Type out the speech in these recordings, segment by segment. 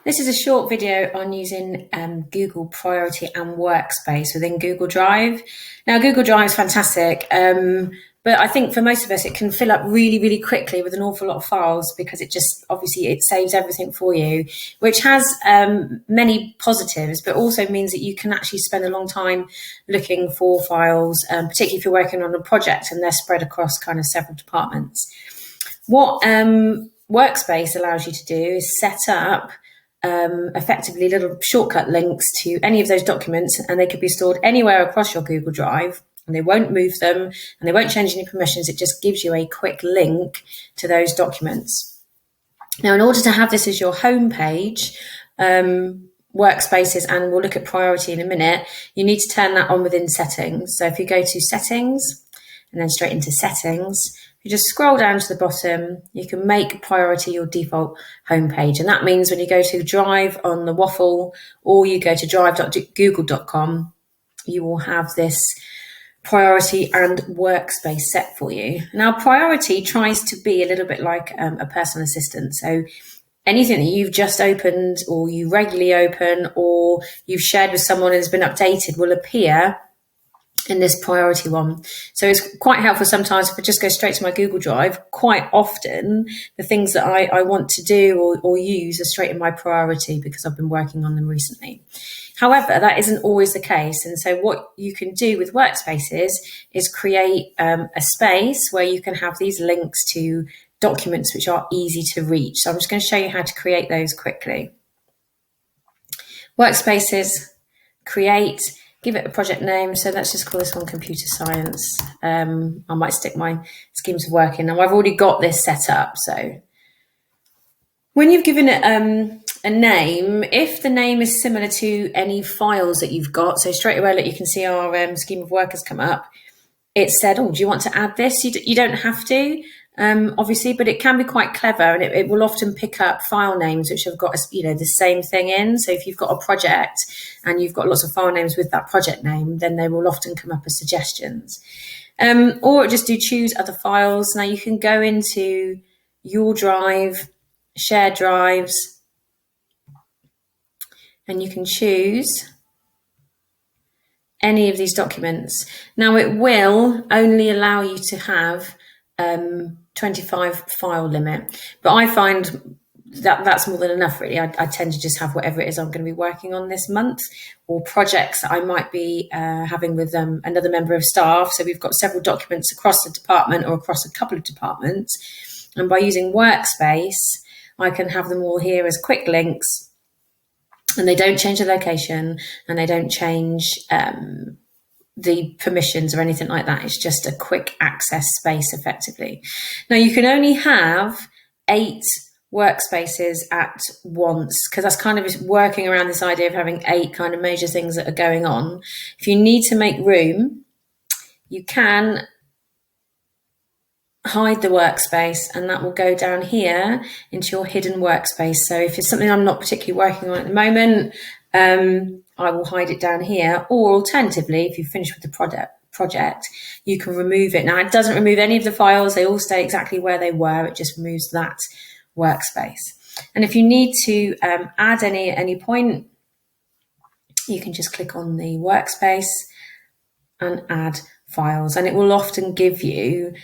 This is a short video on using Google Priority and Workspace within Google Drive. Now, Google Drive is fantastic, but I think for most of us, it can fill up really, really quickly with an awful lot of files because it just, obviously, it saves everything for you, which has many positives, but also means that you can actually spend a long time looking for files, particularly if you're working on a project and they're spread across kind of several departments. What Workspace allows you to do is set up effectively little shortcut links to any of those documents, and they could be stored anywhere across your Google Drive, and they won't move them and they won't change any permissions. It just gives you a quick link to those documents. Now, in order to have this as your home page, Workspaces, and we'll look at priority in a minute, you need to turn that on within settings. So if you go to settings and then straight into settings, you just scroll down to the bottom, you can make priority your default homepage. And that means when you go to Drive on the waffle or you go to drive.google.com, you will have this priority and workspace set for you. Now, priority tries to be a little bit like a personal assistant. So anything that you've just opened or you regularly open or you've shared with someone and has been updated will appear in this priority one. So it's quite helpful sometimes if I just go straight to my Google Drive. Quite often the things that I want to do or use are straight in my priority because I've been working on them recently. However, that isn't always the case. And so what you can do with Workspaces is create a space where you can have these links to documents which are easy to reach. So I'm just going to show you how to create those quickly. Workspaces, create, give it a project name. So let's just call this one computer science. I might stick my schemes of work in. Now I've already got this set up. So when you've given it a name, if the name is similar to any files that you've got, so straight away, look, you can see our scheme of work has come up. It said, oh, do you want to add this? You don't have to, obviously, but it can be quite clever, and it will often pick up file names which have got the same thing in. So if you've got a project and you've got lots of file names with that project name, then they will often come up as suggestions. Or just do choose other files. Now you can go into your drive, shared drives, and you can choose any of these documents. Now it will only allow you to have 25 file limit, but I find that that's more than enough really. I tend to just have whatever it is I'm going to be working on this month, or projects that I might be having with another member of staff. So we've got several documents across the department or across a couple of departments, and by using Workspace I can have them all here as quick links, and they don't change the location and they don't change the permissions or anything like that. It's just a quick access space effectively. Now you can only have 8 workspaces at once, because that's kind of working around this idea of having 8 kind of major things that are going on. If you need to make room, you can hide the workspace, and that will go down here into your hidden workspace. So if it's something I'm not particularly working on at the moment, I will hide it down here. Or alternatively, if you finish with the project, you can remove it. Now it doesn't remove any of the files, they all stay exactly where they were, it just removes that workspace. And if you need to add any point, you can just click on the workspace and add files, and it will often give you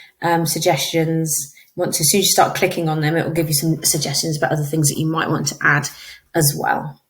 suggestions. As soon as you start clicking on them, it will give you some suggestions about other things that you might want to add as well.